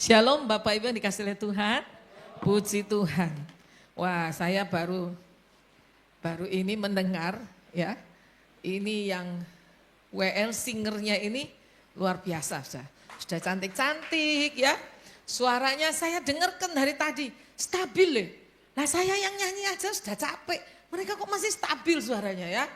Shalom Bapak Ibu yang dikasih oleh Tuhan. Puji Tuhan. Wah, saya baru ini mendengar ya. Ini yang WL singernya ini luar biasa sudah cantik-cantik ya. Suaranya saya dengarkan dari tadi stabil loh. Nah saya yang nyanyi aja sudah capek. Mereka kok masih stabil suaranya ya.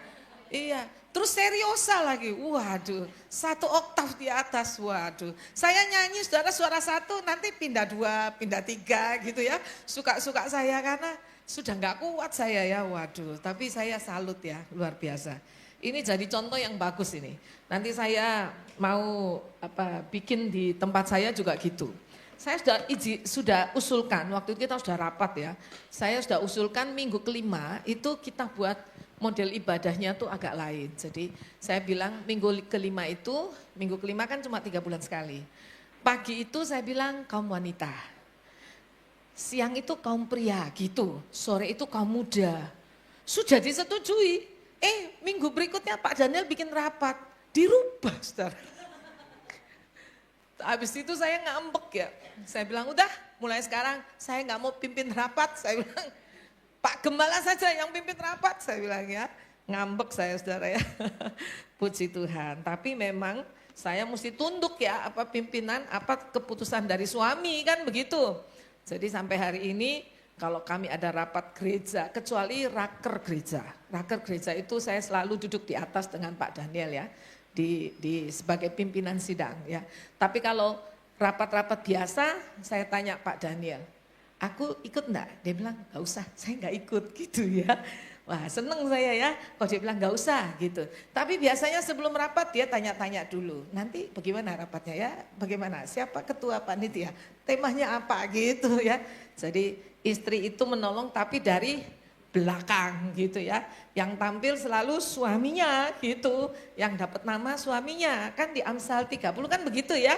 Iya, terus seriosa lagi, waduh, 1 oktav di atas, waduh. Saya nyanyi saudara suara 1, nanti pindah 2, pindah 3 gitu ya. Suka-suka saya karena sudah nggak kuat saya ya, waduh. Tapi saya salut ya, luar biasa. Ini jadi contoh yang bagus ini. Nanti saya mau bikin di tempat saya juga gitu. Saya sudah usulkan, waktu itu kita sudah rapat ya. Saya sudah usulkan minggu kelima itu kita buat model ibadahnya tuh agak lain. Jadi saya bilang minggu kelima kan cuma 3 bulan sekali. Pagi itu saya bilang kaum wanita. Siang itu kaum pria gitu. Sore itu kaum muda. Sudah disetujui. Minggu berikutnya Pak Daniel bikin rapat. Dirubah saudara. Habis itu saya ngambek ya. Saya bilang udah mulai sekarang saya nggak mau pimpin rapat. Saya bilang Pak Gembala saja yang pimpin rapat, saya bilang ya. Ngambek saya saudara ya. Puji Tuhan. Tapi memang saya mesti tunduk ya apa pimpinan, apa keputusan dari suami kan begitu. Jadi sampai hari ini kalau kami ada rapat gereja, kecuali raker gereja. Raker gereja itu saya selalu duduk di atas dengan Pak Daniel ya. Di sebagai pimpinan sidang ya. Tapi kalau rapat-rapat biasa saya tanya Pak Daniel, aku ikut enggak? Dia bilang enggak usah, saya enggak ikut gitu ya. Wah seneng saya ya, kalau dia bilang enggak usah gitu. Tapi biasanya sebelum rapat dia tanya-tanya dulu, nanti bagaimana rapatnya ya, bagaimana, siapa ketua panitia, temanya apa gitu ya. Jadi istri itu menolong tapi dari belakang gitu ya. Yang tampil selalu suaminya gitu, yang dapat nama suaminya. Kan di Amsal 30 kan begitu ya.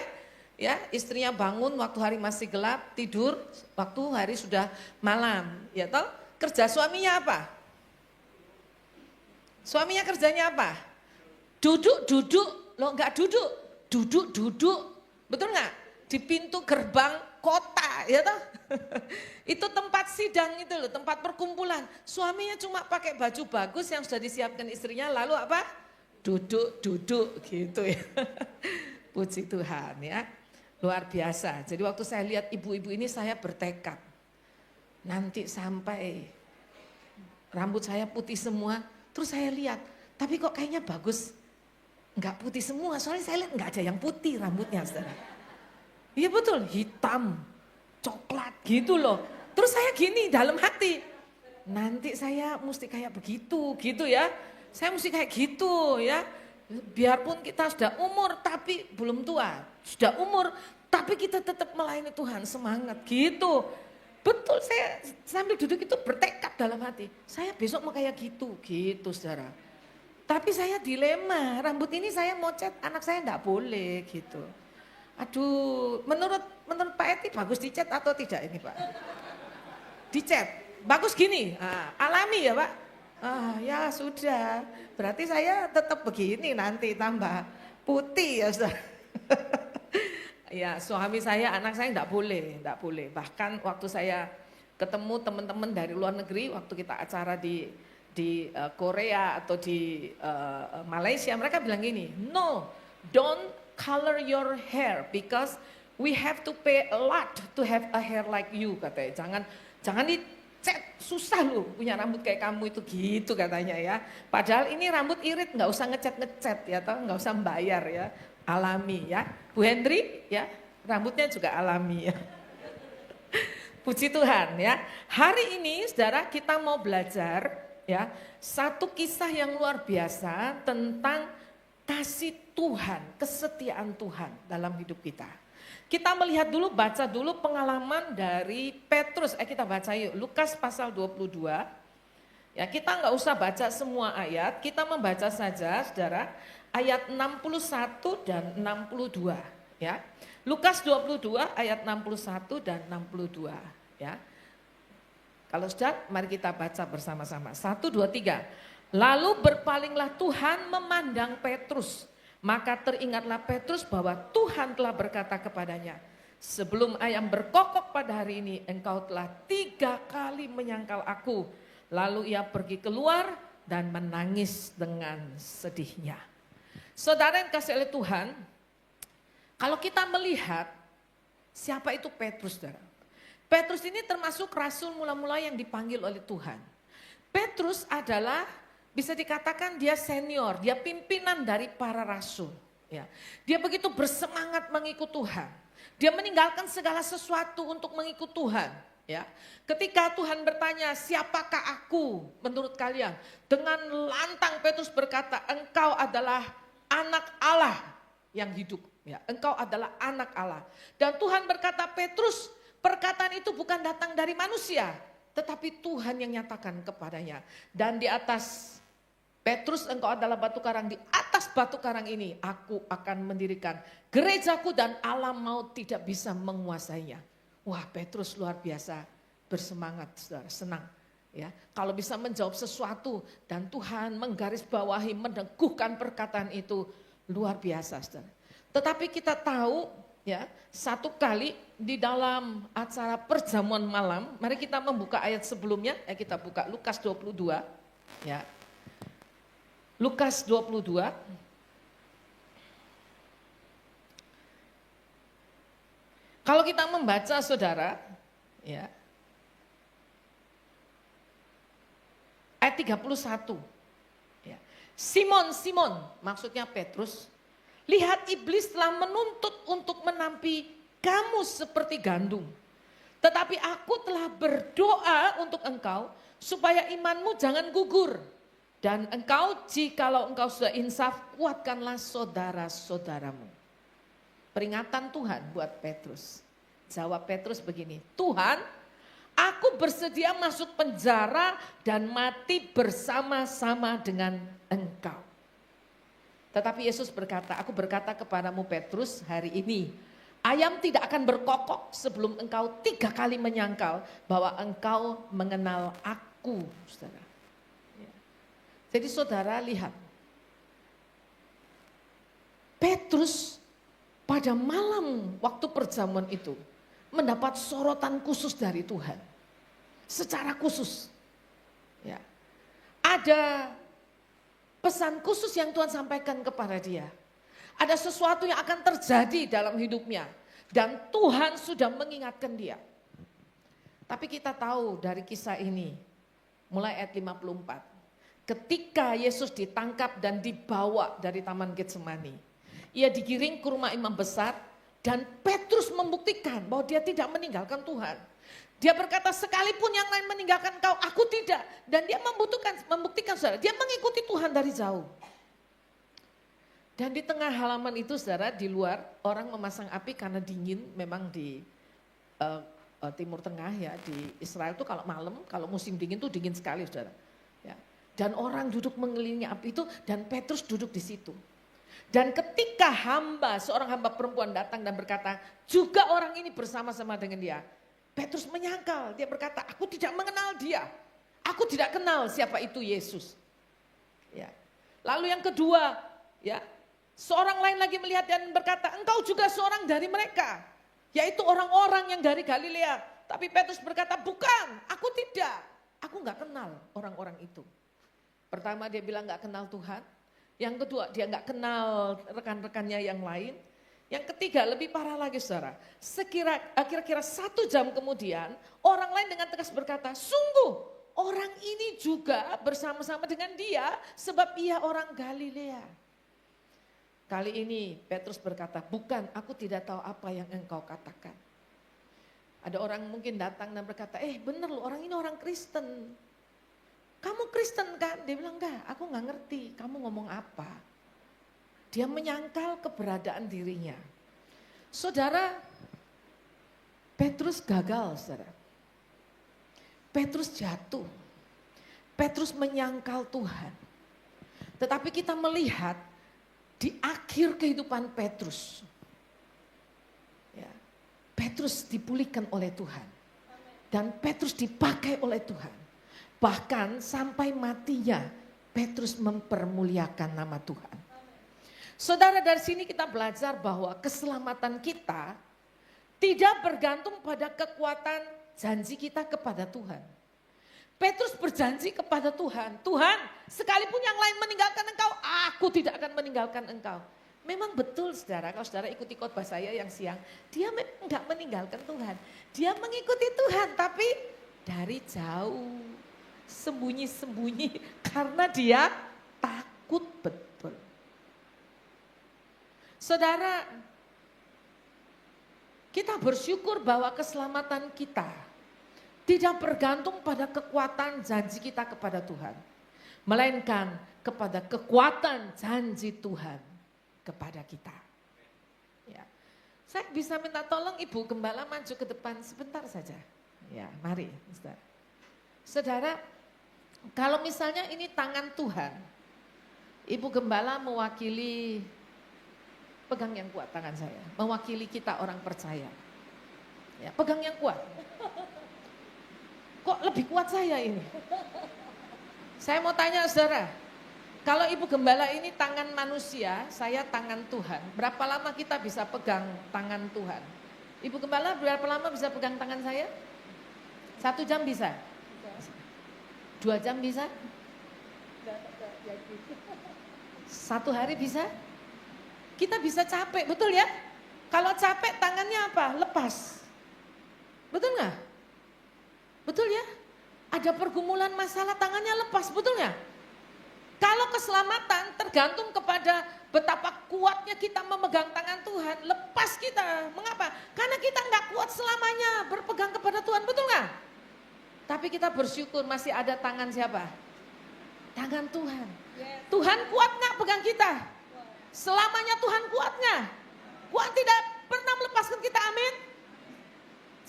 Ya, istrinya bangun waktu hari masih gelap, tidur waktu hari sudah malam. Ya toh, kerja suaminya apa? Suaminya kerjanya apa? Duduk, lo enggak duduk. Betul enggak? Di pintu gerbang kota, ya toh? Itu tempat sidang itu loh, tempat perkumpulan. Suaminya cuma pakai baju bagus yang sudah disiapkan istrinya, lalu apa? Duduk gitu ya. Puji Tuhan ya. Luar biasa. Jadi waktu saya lihat ibu-ibu ini saya bertekad. Nanti sampai rambut saya putih semua. Terus saya lihat, tapi kok kayaknya bagus. Enggak putih semua, soalnya saya lihat enggak ada yang putih rambutnya saudara. Iya betul, hitam, coklat gitu loh. Terus saya gini dalam hati. Nanti saya mesti kayak begitu gitu ya. Saya mesti kayak gitu ya. Biarpun kita sudah umur tapi belum tua, sudah umur tapi kita tetap melayani Tuhan, semangat gitu. Betul, saya sambil duduk itu bertekad dalam hati, saya besok mau kayak gitu saudara. Tapi saya dilema, rambut ini saya mau cat, anak saya enggak boleh gitu. Aduh, menurut Pak Eti bagus dicat atau tidak ini Pak? Dicat, bagus gini, alami ya Pak? Ya sudah, berarti saya tetap begini nanti tambah putih ya saudara. Ya suami saya, anak saya enggak boleh. Bahkan waktu saya ketemu teman-teman dari luar negeri, waktu kita acara di Korea atau di Malaysia, mereka bilang gini, no, don't color your hair because we have to pay a lot to have a hair like you, katanya. Jangan cet, susah loh punya rambut kayak kamu itu gitu katanya ya. Padahal ini rambut irit, nggak usah ngecat ya, atau nggak usah bayar ya, alami ya. Bu Hendri ya, rambutnya juga alami ya. Puji Tuhan ya. Hari ini saudara kita mau belajar ya satu kisah yang luar biasa tentang kasih Tuhan, kesetiaan Tuhan dalam hidup kita. Kita melihat dulu, baca dulu pengalaman dari Petrus. Kita baca yuk, Lukas pasal 22. Ya, kita nggak usah baca semua ayat, kita membaca saja saudara, ayat 61 dan 62. Ya. Lukas 22 ayat 61 dan 62. Ya. Kalau sudah, mari kita baca bersama-sama. 1, 2, 3. Lalu berpalinglah Tuhan memandang Petrus. Maka teringatlah Petrus bahwa Tuhan telah berkata kepadanya, Sebelum ayam berkokok pada hari ini, engkau telah 3 kali menyangkal aku. Lalu ia pergi keluar dan menangis dengan sedihnya. Saudara yang kasih oleh Tuhan, kalau kita melihat siapa itu Petrus, saudara. Petrus ini termasuk rasul mula-mula yang dipanggil oleh Tuhan. Petrus adalah bisa dikatakan dia senior, dia pimpinan dari para rasul. Ya. Dia begitu bersemangat mengikut Tuhan. Dia meninggalkan segala sesuatu untuk mengikut Tuhan. Ya. Ketika Tuhan bertanya, siapakah aku menurut kalian? Dengan lantang Petrus berkata, engkau adalah anak Allah yang hidup. Ya. Engkau adalah anak Allah. Dan Tuhan berkata, Petrus, perkataan itu bukan datang dari manusia, tetapi Tuhan yang nyatakan kepadanya. Dan di atas Petrus, engkau adalah batu karang, di atas batu karang ini aku akan mendirikan gerejaku dan alam maut tidak bisa menguasainya. Wah, Petrus luar biasa bersemangat, saudara, senang. Ya, kalau bisa menjawab sesuatu dan Tuhan menggarisbawahi, meneguhkan perkataan itu luar biasa, saudara. Tetapi kita tahu ya, satu kali di dalam acara perjamuan malam, mari kita membuka ayat sebelumnya, kita buka Lukas 22 ya. Lukas 22. Kalau kita membaca saudara, ya, ayat 31. Ya. Simon, Simon, maksudnya Petrus, lihat iblis telah menuntut untuk menampi kamu seperti gandum. Tetapi aku telah berdoa untuk engkau supaya imanmu jangan gugur. Dan engkau, jikalau engkau sudah insaf, kuatkanlah saudara-saudaramu. Peringatan Tuhan buat Petrus. Jawab Petrus begini, Tuhan, aku bersedia masuk penjara dan mati bersama-sama dengan engkau. Tetapi Yesus berkata, aku berkata kepadamu Petrus hari ini, ayam tidak akan berkokok sebelum engkau 3 kali menyangkal bahwa engkau mengenal aku, saudara. Jadi saudara lihat, Petrus pada malam waktu perjamuan itu mendapat sorotan khusus dari Tuhan. Secara khusus. Ya. Ada pesan khusus yang Tuhan sampaikan kepada dia. Ada sesuatu yang akan terjadi dalam hidupnya. Dan Tuhan sudah mengingatkan dia. Tapi kita tahu dari kisah ini, mulai ayat 54. Ketika Yesus ditangkap dan dibawa dari Taman Getsemani, ia digiring ke rumah imam besar dan Petrus membuktikan bahwa dia tidak meninggalkan Tuhan. Dia berkata sekalipun yang lain meninggalkan kau, aku tidak. Dan dia membuktikan saudara, dia mengikuti Tuhan dari jauh. Dan di tengah halaman itu saudara, di luar orang memasang api karena dingin, memang di Timur Tengah ya, di Israel itu kalau malam, kalau musim dingin itu dingin sekali saudara. Ya. Dan orang duduk mengelilingi api itu dan Petrus duduk di situ. Dan ketika seorang hamba perempuan datang dan berkata, juga orang ini bersama-sama dengan dia. Petrus menyangkal, dia berkata, aku tidak mengenal dia. Aku tidak kenal siapa itu Yesus. Ya. Lalu yang kedua, ya, seorang lain lagi melihat dan berkata, engkau juga seorang dari mereka. Yaitu orang-orang yang dari Galilea. Tapi Petrus berkata, bukan, aku tidak. Aku gak kenal orang-orang itu. Pertama dia bilang gak kenal Tuhan. Yang kedua dia gak kenal rekan-rekannya yang lain. Yang ketiga lebih parah lagi saudara. Kira-kira 1 jam kemudian orang lain dengan tegas berkata, sungguh orang ini juga bersama-sama dengan dia sebab ia orang Galilea. Kali ini Petrus berkata, bukan, aku tidak tahu apa yang engkau katakan. Ada orang mungkin datang dan berkata, bener loh orang ini orang Kristen. Kamu Kristen kan? Dia bilang enggak, aku gak ngerti kamu ngomong apa. Dia menyangkal keberadaan dirinya. Saudara, Petrus gagal saudara. Petrus jatuh. Petrus menyangkal Tuhan. Tetapi kita melihat di akhir kehidupan Petrus. Ya, Petrus dipulihkan oleh Tuhan. Dan Petrus dipakai oleh Tuhan. Bahkan sampai matinya Petrus mempermuliakan nama Tuhan. Saudara, dari sini kita belajar bahwa keselamatan kita Tidak bergantung pada kekuatan janji kita kepada Tuhan. Petrus berjanji kepada Tuhan, Tuhan sekalipun yang lain meninggalkan engkau, aku tidak akan meninggalkan engkau. Memang betul saudara, kalau saudara ikuti khotbah saya yang siang, dia memang enggak meninggalkan Tuhan. Dia mengikuti Tuhan tapi dari jauh, sembunyi-sembunyi karena dia takut betul. Saudara, kita bersyukur bahwa keselamatan kita tidak bergantung pada kekuatan janji kita kepada Tuhan. Melainkan kepada kekuatan janji Tuhan kepada kita. Ya. Saya bisa minta tolong Ibu Gembala maju ke depan sebentar saja. Ya, mari. Saudara, kalau misalnya ini tangan Tuhan, Ibu Gembala mewakili, pegang yang kuat tangan saya, mewakili kita orang percaya. Ya, pegang yang kuat. Kok lebih kuat saya ini? Saya mau tanya saudara, kalau Ibu Gembala ini tangan manusia, saya tangan Tuhan. Berapa lama kita bisa pegang tangan Tuhan? Ibu Gembala berapa lama bisa pegang tangan saya? 1 jam bisa? 2 jam bisa? 1 hari bisa? Kita bisa capek, betul ya? Kalau capek tangannya apa? Lepas. Betul nggak? Betul ya? Ada pergumulan masalah tangannya lepas, betul nggak? Kalau keselamatan tergantung kepada betapa kuatnya kita memegang tangan Tuhan, lepas kita. Mengapa? Karena kita nggak kuat selamanya berpegang kepada Tuhan, betul nggak? Tapi kita bersyukur masih ada tangan siapa? Tangan Tuhan. Tuhan kuat nggak pegang kita? Selamanya Tuhan kuatnya. Tuhan tidak pernah melepaskan kita, amin.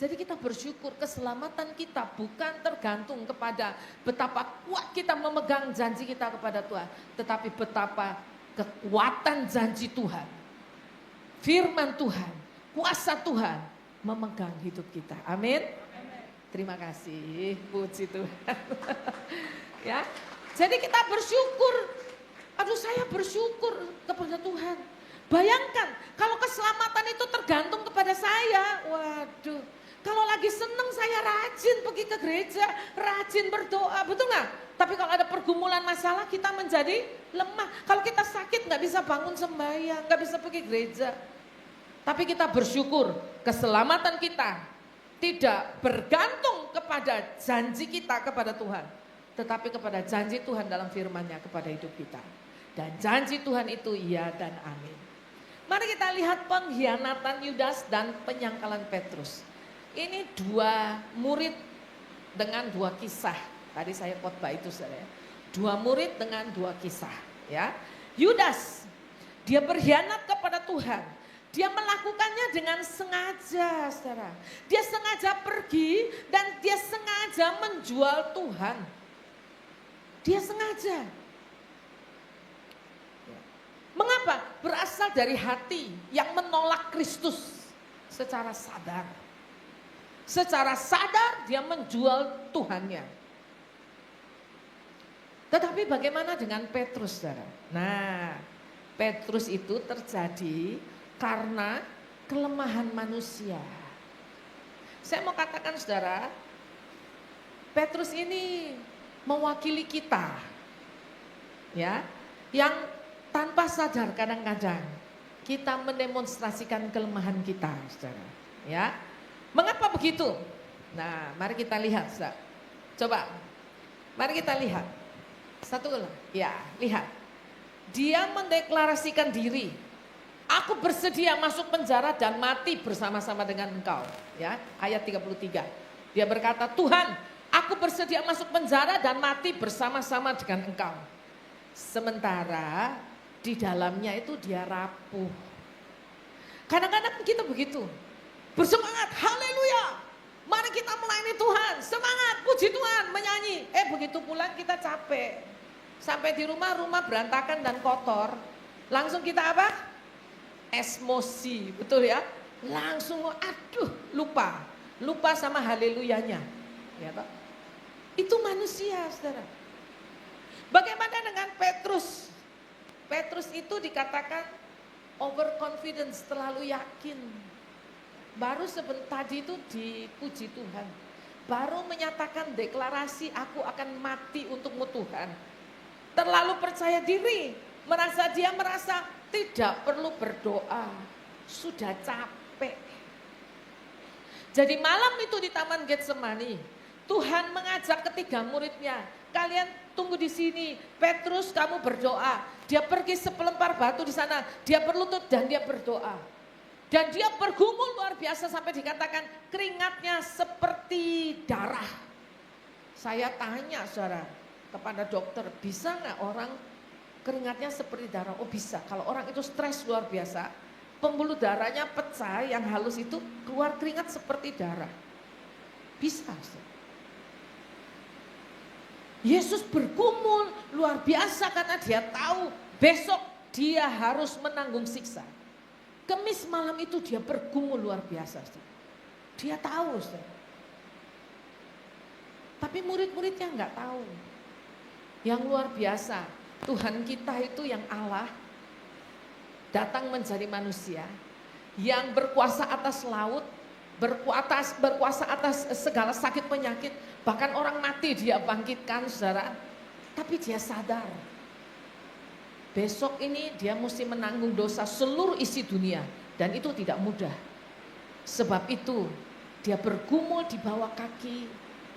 Jadi kita bersyukur keselamatan kita bukan tergantung kepada betapa kuat kita memegang janji kita kepada Tuhan. Tetapi betapa kekuatan janji Tuhan, firman Tuhan, kuasa Tuhan memegang hidup kita. Amin. Terima kasih, puji Tuhan. Ya, jadi kita bersyukur. Aduh, saya bersyukur kepada Tuhan. Bayangkan kalau keselamatan itu tergantung kepada saya. Waduh, kalau lagi seneng saya rajin pergi ke gereja, rajin berdoa, betul nggak? Tapi kalau ada pergumulan masalah kita menjadi lemah. Kalau kita sakit nggak bisa bangun sembahyang, nggak bisa pergi gereja. Tapi kita bersyukur keselamatan kita tidak bergantung kepada janji kita kepada Tuhan. Tetapi kepada janji Tuhan dalam firman-Nya kepada hidup kita. Dan janji Tuhan itu iya dan amin. Mari kita lihat pengkhianatan Yudas dan penyangkalan Petrus. Ini 2 murid dengan 2 kisah. Tadi saya khotbah itu saudara. 2 murid dengan 2 kisah. Ya, Yudas, dia berkhianat kepada Tuhan. Dia melakukannya dengan sengaja, saudara. Dia sengaja pergi dan dia sengaja menjual Tuhan. Dia sengaja. Mengapa? Berasal dari hati yang menolak Kristus secara sadar. Secara sadar dia menjual Tuhannya. Tetapi bagaimana dengan Petrus, saudara? Nah, Petrus itu terjadi karena kelemahan manusia. Saya mau katakan saudara, Petrus ini mewakili kita. Ya, yang tanpa sadar kadang-kadang kita mendemonstrasikan kelemahan kita, saudara. Ya, mengapa begitu? Nah, mari kita lihat, saudara. Coba, mari kita lihat. Satu, ya, lihat. Dia mendeklarasikan diri. Aku bersedia masuk penjara dan mati bersama-sama dengan engkau. Ya, ayat 33. Dia berkata, Tuhan, aku bersedia masuk penjara dan mati bersama-sama dengan engkau. Sementara di dalamnya itu dia rapuh. Kadang-kadang kita begitu. Bersemangat, haleluya. Mari kita melayani Tuhan, semangat, puji Tuhan, menyanyi. Begitu pulang kita capek. Sampai di rumah berantakan dan kotor. Langsung kita apa? Emosi, betul ya? Langsung aduh lupa. Lupa sama haleluyanya. Ya, toh? Itu manusia, saudara. Bagaimana dengan Petrus? Petrus itu dikatakan overconfidence, terlalu yakin. Baru sebentar tadi itu dipuji Tuhan. Baru menyatakan deklarasi aku akan mati untukmu Tuhan. Terlalu percaya diri, dia merasa tidak perlu berdoa, sudah capek. Jadi malam itu di Taman Getsemani, Tuhan mengajak ketiga muridnya, kalian tunggu di sini. Petrus, kamu berdoa. Dia pergi sepelempar batu di sana, dia berlutut dan dia berdoa. Dan dia bergumul luar biasa sampai dikatakan keringatnya seperti darah. Saya tanya saudara kepada dokter, bisa nggak orang keringatnya seperti darah? Oh bisa, kalau orang itu stres luar biasa, pembuluh darahnya pecah, yang halus itu keluar keringat seperti darah. Bisa. Yesus bergumul luar biasa karena dia tahu besok dia harus menanggung siksa. Kemis malam itu dia bergumul luar biasa. Dia tahu. Tapi murid-muridnya nggak tahu. Yang luar biasa, Tuhan kita itu yang Allah datang menjadi manusia, yang berkuasa atas laut, berkuasa atas segala sakit penyakit, bahkan orang mati dia bangkitkan saudara. Tapi dia sadar, besok ini dia mesti menanggung dosa seluruh isi dunia, dan itu tidak mudah. Sebab itu dia bergumul di bawah kaki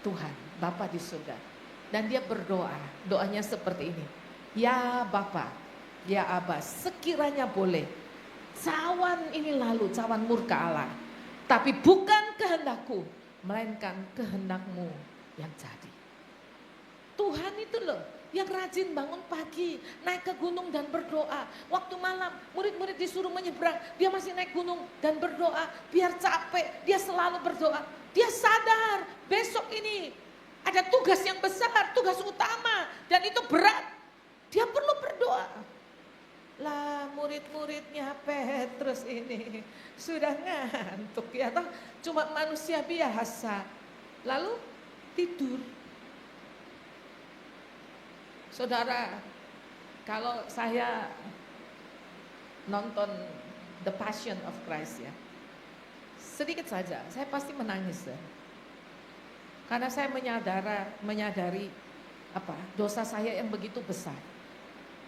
Tuhan, Bapa di surga. Dan dia berdoa, doanya seperti ini. Ya Bapa, ya Aba, sekiranya boleh, cawan ini lalu, cawan murka Allah. Tapi bukan kehendakku, melainkan kehendakmu yang jadi. Tuhan itu loh yang rajin bangun pagi, naik ke gunung dan berdoa. Waktu malam murid-murid disuruh menyeberang, dia masih naik gunung dan berdoa. Biar capek, dia selalu berdoa. Dia sadar besok ini ada tugas yang besar, tugas utama, dan itu berat. Dia perlu berdoa. Lah murid-muridnya Petrus ini sudah ngantuk ya toh, cuma manusia biasa. Lalu tidur. Saudara, kalau saya nonton The Passion of Christ ya, sedikit saja saya pasti menangis ya. Karena saya menyadari dosa saya yang begitu besar.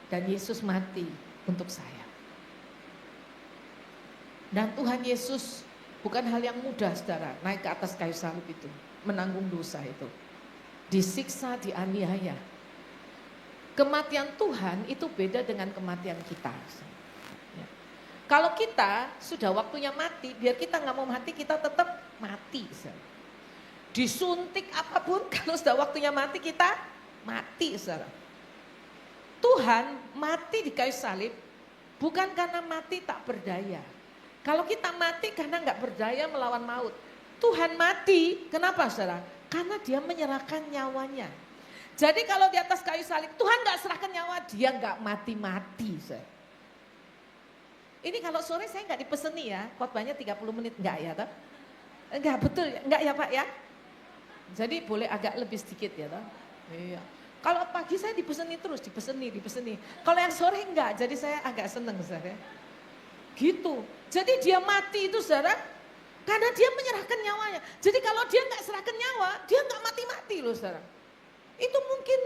Dan Yesus mati untuk saya. Dan Tuhan Yesus bukan hal yang mudah saudara, naik ke atas kayu salib itu, menanggung dosa itu. Disiksa, dianiaya. Kematian Tuhan itu beda dengan kematian kita. Ya. Kalau kita sudah waktunya mati, biar kita nggak mau mati, kita tetap mati. Saudara. Disuntik apapun, kalau sudah waktunya mati, kita mati. Saudara. Tuhan mati di kayu salib bukan karena mati tak berdaya. Kalau kita mati karena nggak berdaya melawan maut. Tuhan mati, kenapa saudara? Karena dia menyerahkan nyawanya. Jadi kalau di atas kayu salib, Tuhan nggak serahkan nyawa, dia nggak mati-mati. Saudara. Ini kalau sore saya nggak dipeseni ya, khotbahnya 30 menit, nggak ya toh? Enggak, betul, enggak ya Pak ya? Jadi boleh agak lebih sedikit ya toh? Iya. Kalau pagi saya dipeseni terus, dipeseni. Kalau yang sore enggak, jadi saya agak seneng saudara. Gitu. Jadi dia mati itu saudara, karena dia menyerahkan nyawanya. Jadi kalau dia enggak serahkan nyawa, dia enggak mati-mati loh saudara. Itu mungkin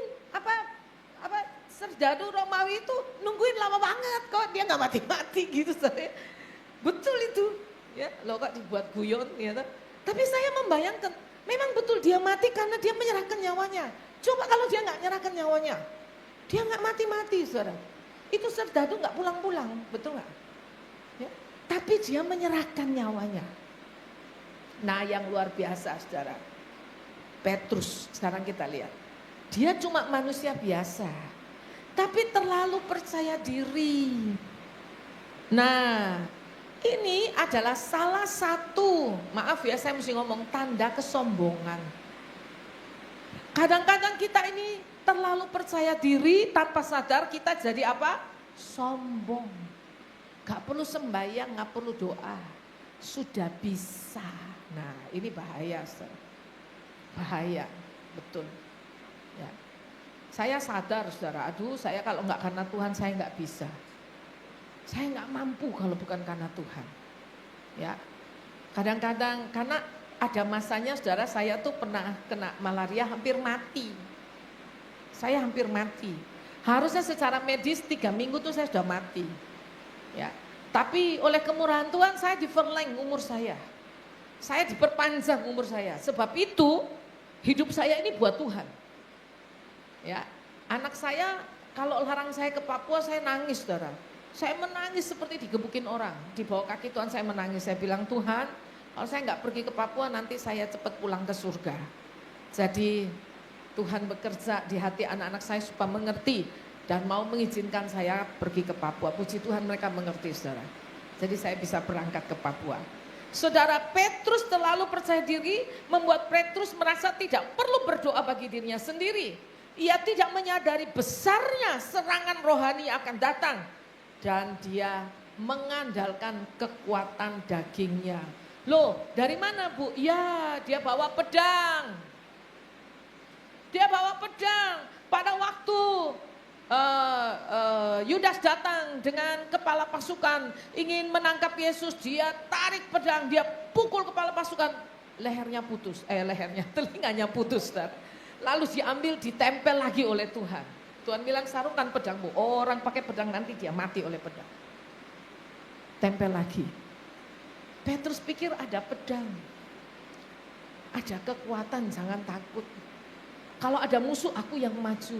serdadu Romawi itu nungguin lama banget kok dia enggak mati-mati gitu saudara. Betul itu. Ya, lo kok dibuat guyon ya. Tapi saya membayangkan, memang betul dia mati karena dia menyerahkan nyawanya. Coba kalau dia nggak nyerahkan nyawanya, dia nggak mati-mati saudara. Itu serdadu nggak pulang-pulang, betul nggak? Ya. Tapi dia menyerahkan nyawanya. Nah yang luar biasa saudara, Petrus sekarang kita lihat. Dia cuma manusia biasa, tapi terlalu percaya diri. Nah ini adalah salah satu, maaf ya saya mesti ngomong, tanda kesombongan. Kadang-kadang kita ini terlalu percaya diri, tanpa sadar kita jadi apa? Sombong. Gak perlu sembahyang, gak perlu doa. Sudah bisa. Nah ini bahaya. Bahaya, betul. Ya. Saya sadar saudara, aduh saya kalau gak karena Tuhan saya gak bisa. Saya gak mampu kalau bukan karena Tuhan. Ya. Kadang-kadang karena ada masanya saudara, saya tuh pernah kena malaria hampir mati. Saya hampir mati. Harusnya secara medis 3 minggu tuh saya sudah mati. Ya. Tapi oleh kemurahan Tuhan saya diperleng umur saya. Saya diperpanjang umur saya. Sebab itu hidup saya ini buat Tuhan. Ya. Anak saya kalau larang saya ke Papua saya nangis saudara. Saya menangis seperti digebukin orang. Di bawah kaki Tuhan saya menangis. Saya bilang, Tuhan kalau saya nggak pergi ke Papua nanti saya cepat pulang ke surga. Jadi Tuhan bekerja di hati anak-anak saya supaya mengerti dan mau mengizinkan saya pergi ke Papua. Puji Tuhan mereka mengerti saudara. Jadi saya bisa berangkat ke Papua. Saudara, Petrus terlalu percaya diri membuat Petrus merasa tidak perlu berdoa bagi dirinya sendiri. Ia tidak menyadari besarnya serangan rohani yang akan datang. Dan dia mengandalkan kekuatan dagingnya. Loh, dari mana Bu? Ya, dia bawa pedang. Dia bawa pedang. Pada waktu Yudas datang dengan kepala pasukan ingin menangkap Yesus, dia tarik pedang, dia pukul kepala pasukan, telinganya putus. Lalu diambil, ditempel lagi oleh Tuhan. Tuhan bilang sarungkan pedangmu, orang pakai pedang nanti dia mati oleh pedang. Tempel lagi. Petrus pikir ada pedang, ada kekuatan, jangan takut. Kalau ada musuh aku yang maju.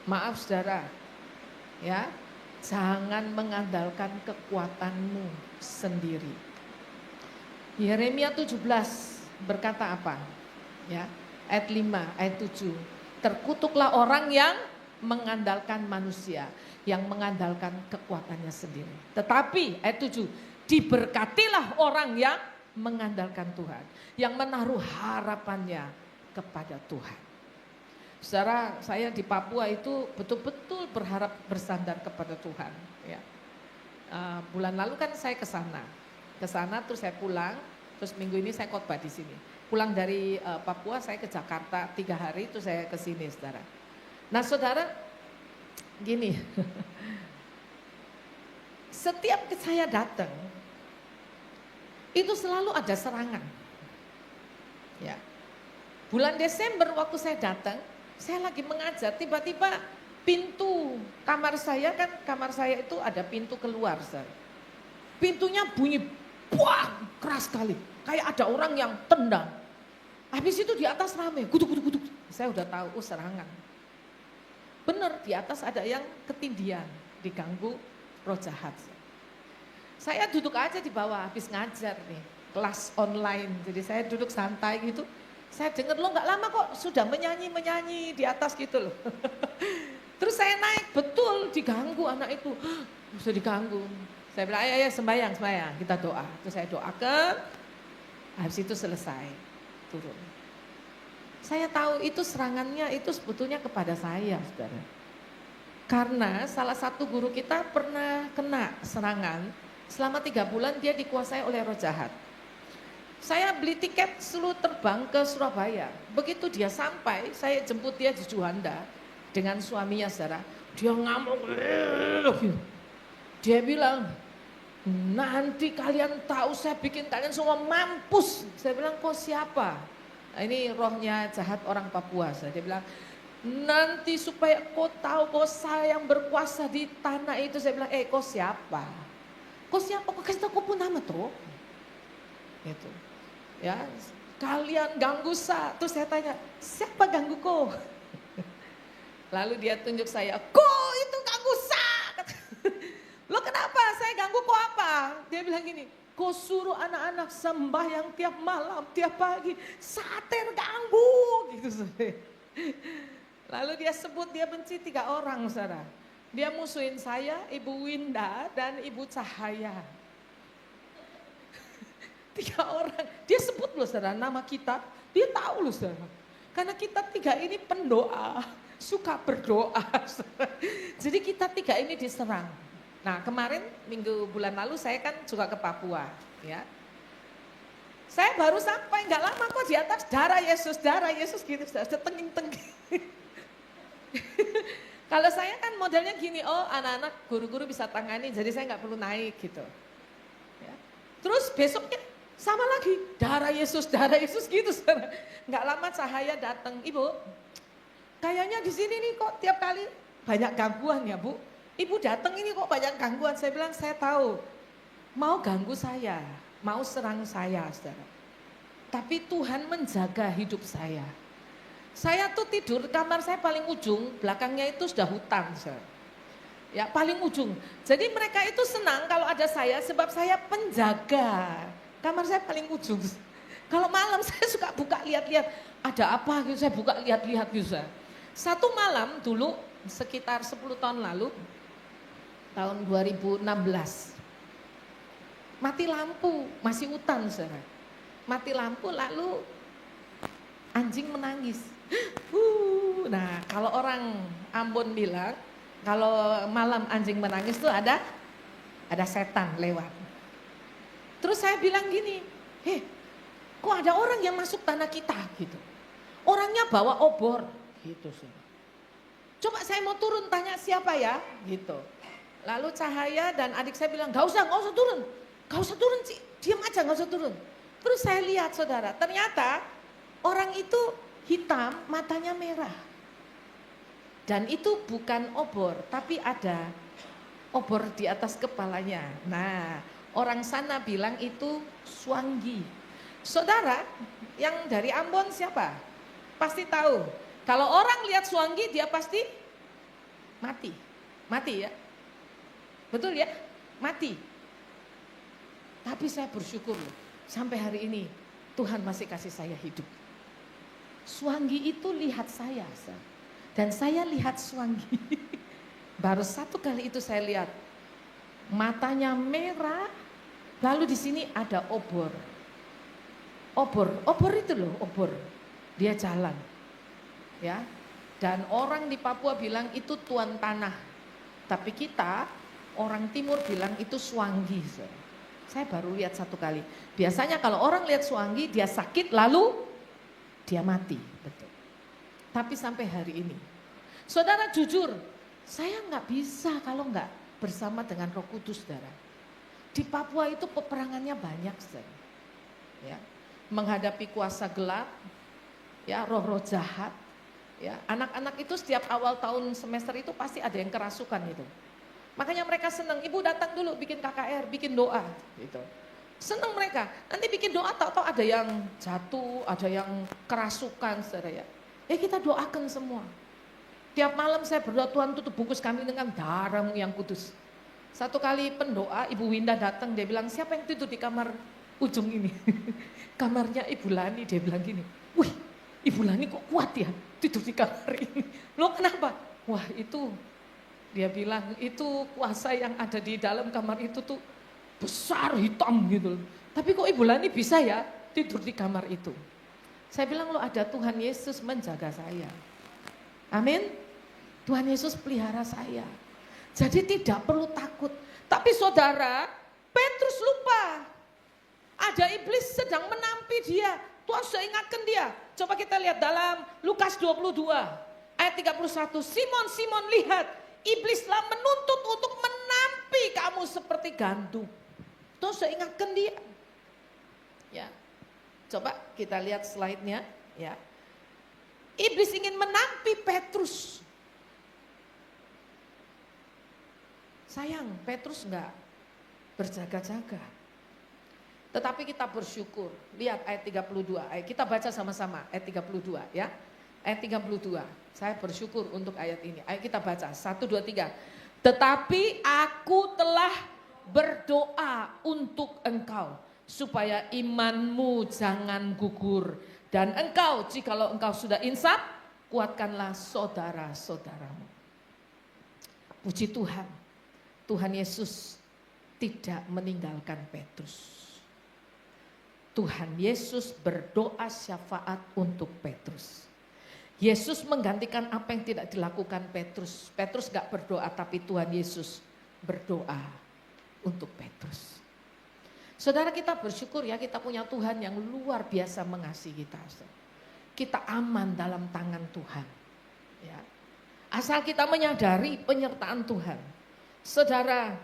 Maaf saudara, ya, jangan mengandalkan kekuatanmu sendiri. Yeremia 17 berkata apa? Ya, ayat 5, ayat 7. Terkutuklah orang yang mengandalkan manusia, yang mengandalkan kekuatannya sendiri. Tetapi ayat 7, diberkatilah orang yang mengandalkan Tuhan, yang menaruh harapannya kepada Tuhan. Saudara, saya di Papua itu betul-betul berharap bersandar kepada Tuhan. Ya. Bulan lalu kan saya ke sana terus saya pulang, terus minggu ini saya khotbah di sini. Pulang dari Papua saya ke Jakarta 3 hari, itu saya ke sini saudara. Nah saudara, gini, setiap saya datang, itu selalu ada serangan. Ya. Bulan Desember waktu saya datang, saya lagi mengajar, tiba-tiba pintu kamar saya itu ada pintu keluar. Saudara. Pintunya bunyi, buang, keras sekali, kayak ada orang yang tendang. Habis itu di atas rame, kutuk. Saya udah tahu, serangan. Benar, di atas ada yang ketindihan, diganggu roh jahat. Saya duduk aja di bawah, habis ngajar nih, kelas online. Jadi saya duduk santai gitu. Saya dengar lo nggak lama kok sudah menyanyi di atas gitu loh. Terus saya naik, betul diganggu anak itu. Bisa diganggu. Saya bilang, ayo sembahyang, kita doa. Terus saya doakan, habis itu selesai, turun. Saya tahu itu serangannya itu sebetulnya kepada saya, saudara. Karena salah satu guru kita pernah kena serangan, selama 3 bulan dia dikuasai oleh roh jahat. Saya beli tiket seluruh terbang ke Surabaya. Begitu dia sampai, saya jemput dia di Juanda dengan suaminya saudara. Dia ngamuk, dia bilang, nanti kalian tahu saya bikin kalian semua mampus. Saya bilang, kok siapa? Nah, ini rohnya jahat orang Papua. Dia bilang, nanti supaya kau tahu kau saya yang berkuasa di tanah itu. Saya bilang, kau siapa? Kau siapa? Kau kasih tahu kau pun nama tuh. Gitu. Ya, kalian ganggu saya. Terus saya tanya, siapa ganggu kau? Lalu dia tunjuk saya, kau itu ganggu saya. Lo kenapa? Saya ganggu kau apa? Dia bilang gini, kau suruh anak-anak sembahyang tiap malam, tiap pagi, sater ganggu. Gitu. Lalu dia sebut dia benci 3 orang saudara. Dia musuhin saya, Ibu Winda dan Ibu Cahaya. 3 orang, dia sebut loh saudara nama kita, dia tahu loh saudara. Karena kita 3 ini pendoa, suka berdoa. Saudara. Jadi kita 3 ini diserang. Nah kemarin bulan lalu saya kan juga ke Papua. Ya. Saya baru sampai, nggak lama kok di atas darah Yesus gitu, setenging-tenging. Kalau saya kan modelnya gini, anak-anak guru-guru bisa tangani, jadi saya nggak perlu naik gitu. Ya. Terus besoknya Sama lagi, darah Yesus gitu. Saudara. Nggak lama Cahaya datang, Ibu, kayaknya di sini nih kok tiap kali banyak gangguan ya Bu. Ibu datang ini kok banyak gangguan. Saya bilang, saya tahu, mau ganggu saya, mau serang saya, saudara. Tapi Tuhan menjaga hidup saya. Saya tuh tidur, kamar saya paling ujung, belakangnya itu sudah hutan, saudara. Ya paling ujung. Jadi mereka itu senang kalau ada saya, sebab saya penjaga. Kamar saya paling ujung. Kalau malam saya suka buka lihat-lihat, ada apa gitu, saya buka lihat-lihat gitu. Satu malam dulu sekitar 10 tahun lalu, tahun 2016, mati lampu, masih hutan saudara. Mati lampu lalu anjing menangis. Nah kalau orang Ambon bilang, kalau malam anjing menangis tuh ada setan lewat. Terus saya bilang gini, kok ada orang yang masuk tanah kita gitu. Orangnya bawa obor gitu sih. Coba saya mau turun tanya siapa ya gitu. Lalu Cahaya dan adik saya bilang, gak usah turun. Gak usah turun sih, diam aja gak usah turun. Terus saya lihat saudara, ternyata orang itu hitam, matanya merah. Dan itu bukan obor, tapi ada obor di atas kepalanya. Nah, orang sana bilang itu Swanggi. Saudara, yang dari Ambon siapa? Pasti tahu. Kalau orang lihat Swanggi dia pasti mati. Mati ya. Betul ya? Mati. Tapi saya bersyukur loh, sampai hari ini Tuhan masih kasih saya hidup. Swanggi itu lihat saya. Dan saya lihat Swanggi. Baru satu kali itu saya lihat. Matanya merah, lalu di sini ada obor. Obor itu loh, obor. Dia jalan. Ya. Dan orang di Papua bilang itu tuan tanah. Tapi kita orang timur bilang itu Swanggi. Saya baru lihat satu kali. Biasanya kalau orang lihat Swanggi dia sakit lalu dia mati. Betul. Tapi sampai hari ini. Saudara jujur, saya nggak bisa kalau nggak bersama dengan Roh Kudus, saudara. Di Papua itu peperangannya banyak, saudara. Ya. Menghadapi kuasa gelap, ya roh-roh jahat, ya anak-anak itu setiap awal tahun semester itu pasti ada yang kerasukan itu. Makanya mereka senang, ibu datang dulu bikin KKR, bikin doa, gitu. Senang mereka, nanti bikin doa tahu-tahu ada yang jatuh, ada yang kerasukan, saudara ya. Kita doakan semua. Tiap malam saya berdoa, Tuhan tutup bungkus kami dengan darah-Mu yang kudus. Satu kali pendoa, Ibu Winda datang, dia bilang, siapa yang tidur di kamar ujung ini? Kamarnya Ibu Lani, dia bilang gini, wih Ibu Lani kok kuat ya tidur di kamar ini. Loh kenapa? Wah itu, dia bilang itu kuasa yang ada di dalam kamar itu tuh besar hitam gitu. Tapi kok Ibu Lani bisa ya tidur di kamar itu? Saya bilang lo ada Tuhan Yesus menjaga saya. Amin. Tuhan Yesus pelihara saya. Jadi tidak perlu takut. Tapi saudara, Petrus lupa. Ada iblis sedang menampi dia. Tuhan sudah ingatkan dia. Coba kita lihat dalam Lukas 22 ayat 31. Simon, Simon lihat. Iblis telah menuntut untuk menampi kamu seperti gandum. Tuhan sudah ingatkan dia. Ya. Coba kita lihat slide-nya. Ya. Iblis ingin menampi Petrus. Sayang, Petrus enggak berjaga-jaga. Tetapi kita bersyukur. Lihat ayat 32. Kita baca sama-sama ayat 32 ya. Ayat 32. Saya bersyukur untuk ayat ini. Ayo kita baca. 1, 2, 3. Tetapi aku telah berdoa untuk engkau. Supaya imanmu jangan gugur. Dan engkau, jikalau engkau sudah insaf, kuatkanlah saudara-saudaramu. Puji Tuhan. Tuhan Yesus tidak meninggalkan Petrus. Tuhan Yesus berdoa syafaat untuk Petrus. Yesus menggantikan apa yang tidak dilakukan Petrus. Petrus gak berdoa tapi Tuhan Yesus berdoa untuk Petrus. Saudara kita bersyukur ya kita punya Tuhan yang luar biasa mengasihi kita. Kita aman dalam tangan Tuhan. Ya. Asal kita menyadari penyertaan Tuhan. Saudara,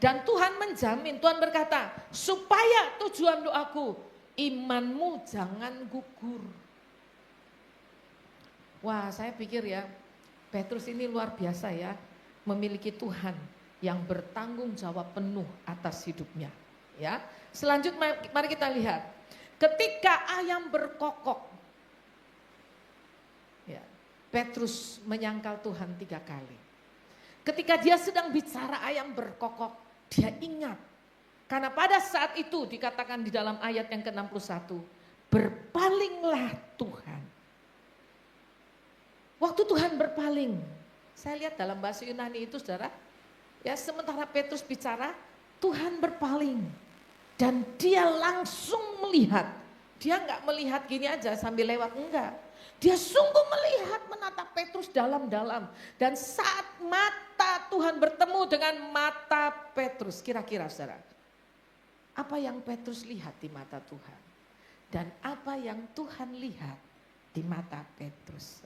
Dan Tuhan menjamin, Tuhan berkata, supaya tujuan doaku, imanmu jangan gugur. Wah, saya pikir ya, Petrus ini luar biasa ya, memiliki Tuhan yang bertanggung jawab penuh atas hidupnya. Ya, selanjutnya mari kita lihat, ketika ayam berkokok, ya, Petrus menyangkal Tuhan 3 kali. Ketika dia sedang bicara ayam berkokok, dia ingat. Karena pada saat itu dikatakan di dalam ayat yang ke-61, berpalinglah Tuhan. Waktu Tuhan berpaling, saya lihat dalam bahasa Yunani itu saudara, ya sementara Petrus bicara, Tuhan berpaling. Dan dia langsung melihat, dia enggak melihat gini aja sambil lewat, enggak. Dia sungguh melihat menatap Petrus dalam-dalam. Dan saat mata Tuhan bertemu dengan mata Petrus, kira-kira saudara, apa yang Petrus lihat di mata Tuhan? Dan apa yang Tuhan lihat di mata Petrus?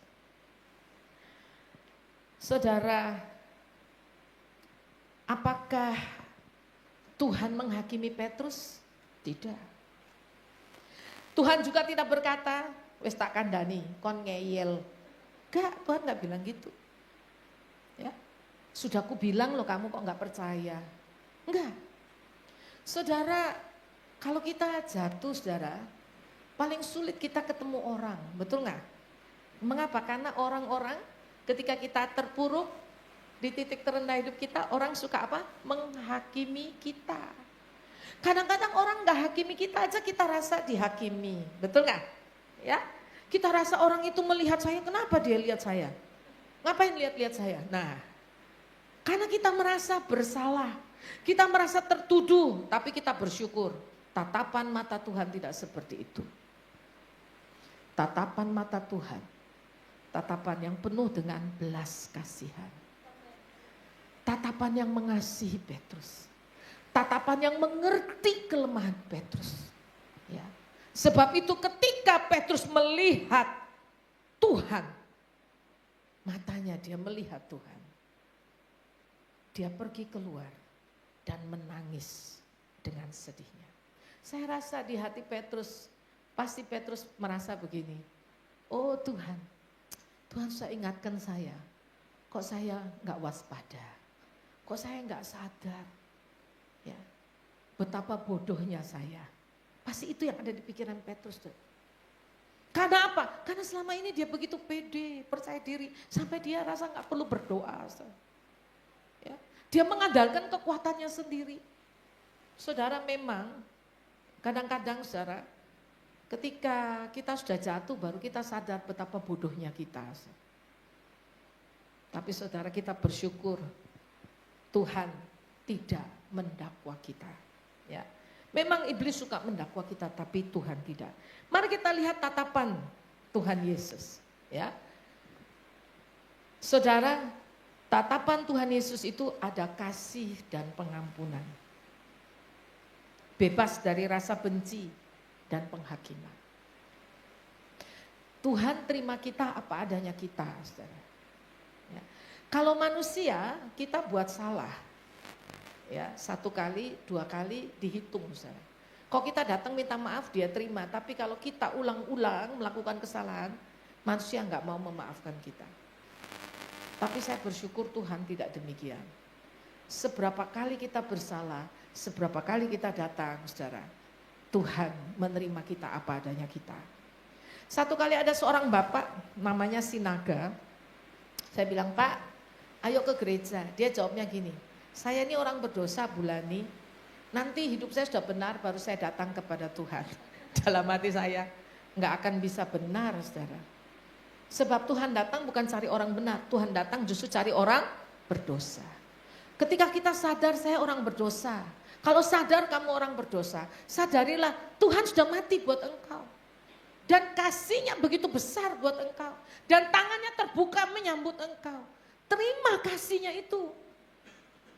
Saudara, apakah Tuhan menghakimi Petrus? Tidak. Tuhan juga tidak berkata, wis tak kandani, kon ngeyel. Enggak, Tuhan enggak bilang gitu. Ya, sudah aku bilang loh, kamu kok enggak percaya. Enggak. Saudara, kalau kita jatuh saudara, paling sulit kita ketemu orang, betul enggak? Mengapa? Karena orang-orang ketika kita terpuruk di titik terendah hidup kita, orang suka apa? Menghakimi kita. Kadang-kadang orang nggak hakimi kita aja kita rasa dihakimi, betul nggak? Ya, kita rasa orang itu melihat saya, kenapa dia lihat saya? Ngapain lihat-lihat saya? Nah, karena kita merasa bersalah, kita merasa tertuduh, tapi kita bersyukur. Tatapan mata Tuhan tidak seperti itu. Tatapan mata Tuhan, tatapan yang penuh dengan belas kasihan. Tatapan yang mengasihi Petrus. Tatapan yang mengerti kelemahan Petrus. Ya. Sebab itu ketika Petrus melihat Tuhan, matanya dia melihat Tuhan. Dia pergi keluar dan menangis dengan sedihnya. Saya rasa di hati Petrus, pasti Petrus merasa begini. Oh Tuhan, Tuhan sudah ingatkan saya, kok saya enggak waspada, kok saya enggak sadar, ya, betapa bodohnya saya. Pasti itu yang ada di pikiran Petrus tuh. Karena apa? Karena selama ini dia begitu pede, percaya diri, sampai dia rasa enggak perlu berdoa. Ya, dia mengandalkan kekuatannya sendiri. Saudara, memang kadang-kadang saudara, ketika kita sudah jatuh baru kita sadar betapa bodohnya kita. Tapi saudara, kita bersyukur Tuhan tidak mendakwa kita. Ya, memang iblis suka mendakwa kita, tapi Tuhan tidak. Mari kita lihat tatapan Tuhan Yesus. Ya, saudara, tatapan Tuhan Yesus itu ada kasih dan pengampunan. Bebas dari rasa benci dan penghakiman. Tuhan terima kita apa adanya kita, saudara. Ya. Kalau manusia kita buat salah, ya 1 kali, 2 kali dihitung, saudara. Kok kita datang minta maaf dia terima, tapi kalau kita ulang-ulang melakukan kesalahan, manusia nggak mau memaafkan kita. Tapi saya bersyukur Tuhan tidak demikian. Seberapa kali kita bersalah, seberapa kali kita datang, saudara, Tuhan menerima kita apa adanya kita. 1 kali ada seorang bapak namanya Sinaga. Saya bilang, Pak, ayo ke gereja. Dia jawabnya gini, saya ini orang berdosa Bulani, nanti hidup saya sudah benar baru saya datang kepada Tuhan. Dalam hati saya, nggak akan bisa benar, saudara. Sebab Tuhan datang bukan cari orang benar, Tuhan datang justru cari orang berdosa. Ketika kita sadar saya orang berdosa, kalau sadar kamu orang berdosa, sadarilah Tuhan sudah mati buat engkau. Dan kasihnya begitu besar buat engkau. Dan tangannya terbuka menyambut engkau. Terima kasihnya itu.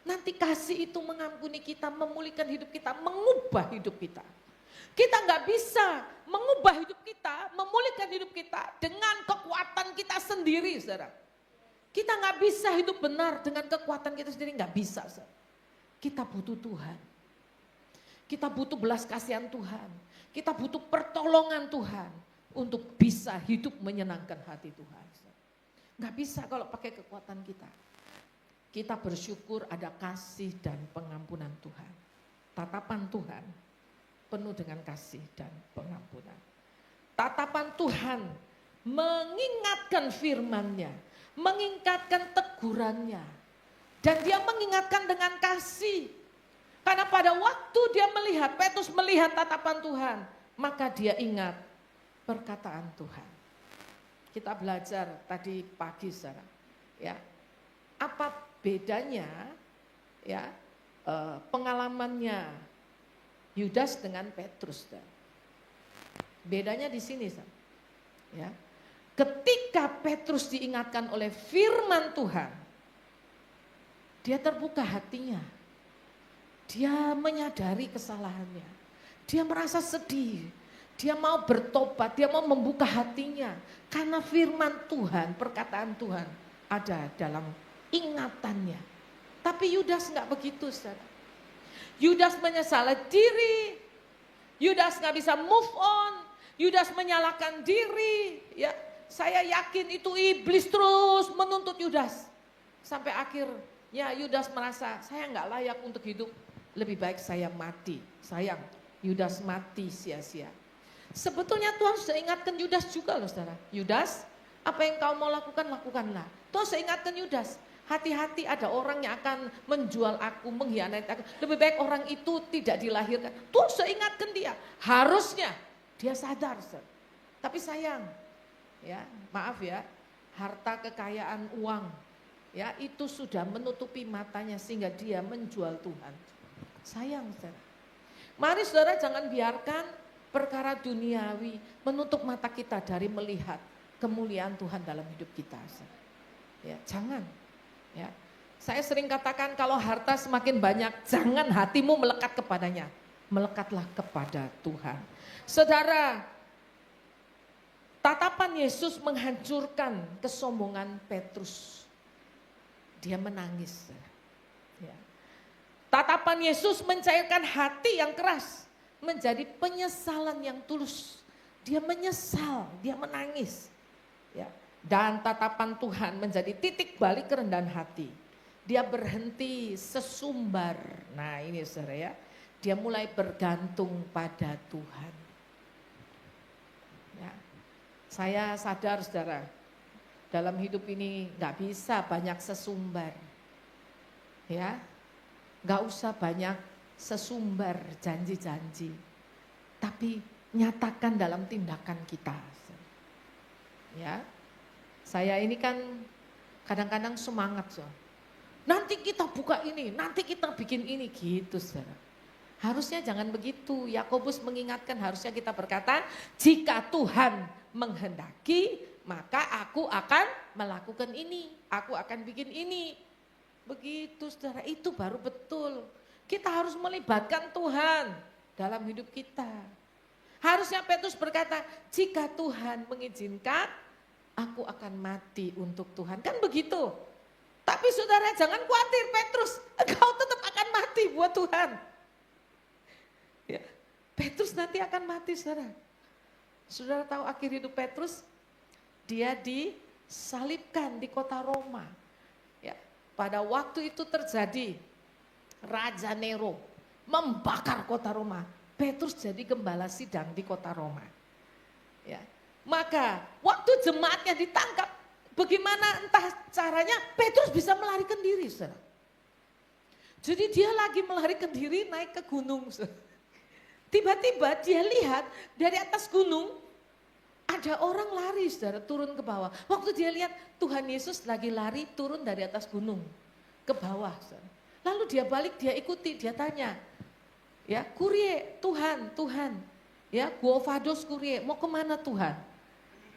Nanti kasih itu mengampuni kita, memulihkan hidup kita, mengubah hidup kita. Kita nggak bisa mengubah hidup kita, memulihkan hidup kita dengan kekuatan kita sendiri, saudara. Kita nggak bisa hidup benar dengan kekuatan kita sendiri, nggak bisa, saudara. Kita butuh Tuhan. Kita butuh belas kasihan Tuhan. Kita butuh pertolongan Tuhan untuk bisa hidup menyenangkan hati Tuhan. Gak bisa kalau pakai kekuatan kita. Kita bersyukur ada kasih dan pengampunan Tuhan. Tatapan Tuhan penuh dengan kasih dan pengampunan. Tatapan Tuhan mengingatkan firman-Nya, mengingatkan tegurannya. Dan dia mengingatkan dengan kasih. Karena pada waktu dia melihat, Petrus melihat tatapan Tuhan, maka dia ingat perkataan Tuhan. Kita belajar tadi pagi, saudara. Ya, apa bedanya ya pengalamannya Yudas dengan Petrus? Saudara. Bedanya di sini, saudara. Ya, ketika Petrus diingatkan oleh firman Tuhan, dia terbuka hatinya. Dia menyadari kesalahannya. Dia merasa sedih. Dia mau bertobat, dia mau membuka hatinya. Karena firman Tuhan, perkataan Tuhan ada dalam ingatannya. Tapi Yudas enggak begitu, saudara. Yudas menyesali diri. Yudas enggak bisa move on. Yudas menyalahkan diri. Ya, saya yakin itu iblis terus menuntut Yudas. Sampai akhirnya Yudas merasa saya enggak layak untuk hidup. Lebih baik saya mati. Sayang, Yudas mati sia-sia. Sebetulnya Tuhan sudah ingatkan Yudas juga loh, saudara. Yudas, apa yang kau mau lakukan, lakukanlah. Tuhan sudah ingatkan Yudas. Hati-hati ada orang yang akan menjual aku, mengkhianati aku. Lebih baik orang itu tidak dilahirkan. Tuhan sudah ingatkan dia. Harusnya dia sadar, saudara. Tapi sayang, ya maaf ya, harta kekayaan uang, ya itu sudah menutupi matanya sehingga dia menjual Tuhan. Sayang, saudara. Mari saudara jangan biarkan perkara duniawi menutup mata kita dari melihat kemuliaan Tuhan dalam hidup kita. Saudara. Ya, jangan. Ya. Saya sering katakan kalau harta semakin banyak, jangan hatimu melekat kepadanya. Melekatlah kepada Tuhan. Saudara, tatapan Yesus menghancurkan kesombongan Petrus. Dia menangis. Ya. Tatapan Yesus mencairkan hati yang keras menjadi penyesalan yang tulus. Dia menyesal, dia menangis. Ya. Dan tatapan Tuhan menjadi titik balik kerendahan hati. Dia berhenti sesumbar. Nah ini saudara ya, dia mulai bergantung pada Tuhan. Ya. Saya sadar saudara, dalam hidup ini gak bisa banyak sesumbar. Ya. Gak usah banyak sesumbar janji-janji. Tapi nyatakan dalam tindakan kita. Ya, saya ini kan kadang-kadang semangat. Nanti kita buka ini, nanti kita bikin ini gitu saudara. Harusnya jangan begitu. Yakobus mengingatkan harusnya kita berkata, jika Tuhan menghendaki maka aku akan melakukan ini. Aku akan bikin ini. Begitu saudara, itu baru betul. Kita harus melibatkan Tuhan dalam hidup kita. Harusnya Petrus berkata, jika Tuhan mengizinkan, aku akan mati untuk Tuhan. Kan begitu. Tapi saudara jangan khawatir Petrus, engkau tetap akan mati buat Tuhan. Ya, Petrus nanti akan mati saudara. Saudara tahu akhir hidup Petrus? Dia disalibkan di kota Roma. Pada waktu itu terjadi Raja Nero membakar kota Roma. Petrus jadi gembala sidang di kota Roma. Ya. Maka waktu jemaatnya ditangkap, bagaimana entah caranya Petrus bisa melarikan diri. Saudara. Jadi dia lagi melarikan diri naik ke gunung. Tiba-tiba dia lihat dari atas gunung ada orang lari saudara turun ke bawah. Waktu dia lihat Tuhan Yesus lagi lari turun dari atas gunung ke bawah. Saudara. Lalu dia balik, dia ikuti, dia tanya. Ya, Kurie, Tuhan, ya, Guovados Kurie, mau kemana Tuhan?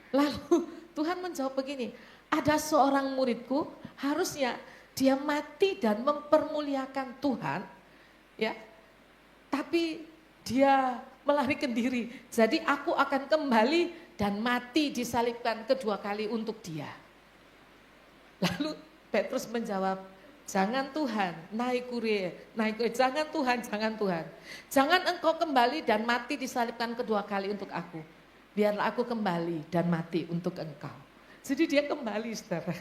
Lalu Tuhan menjawab begini, ada seorang muridku harusnya dia mati dan mempermuliakan Tuhan, ya, tapi dia melarikan diri. Jadi aku akan kembali dan mati disalibkan kedua kali untuk dia. Lalu Petrus menjawab, Jangan Tuhan, jangan Tuhan, jangan Tuhan. Jangan engkau kembali dan mati disalibkan kedua kali untuk aku. Biarlah aku kembali dan mati untuk engkau. Jadi dia kembali, saudara.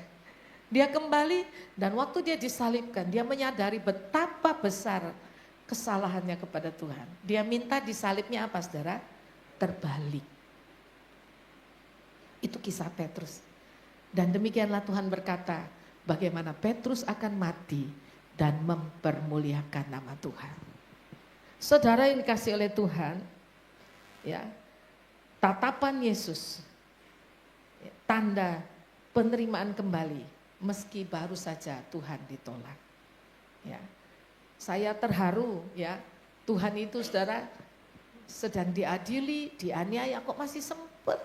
Dia kembali dan waktu dia disalibkan, dia menyadari betapa besar kesalahannya kepada Tuhan. Dia minta disalibnya apa, saudara? Terbalik. Itu kisah Petrus. Dan demikianlah Tuhan berkata, bagaimana Petrus akan mati dan mempermuliakan nama Tuhan. Saudara yang dikasih oleh Tuhan, ya, tatapan Yesus, tanda penerimaan kembali, meski baru saja Tuhan ditolak. Ya, saya terharu, ya, Tuhan itu, saudara, sedang diadili, dianiaya, kok masih sempat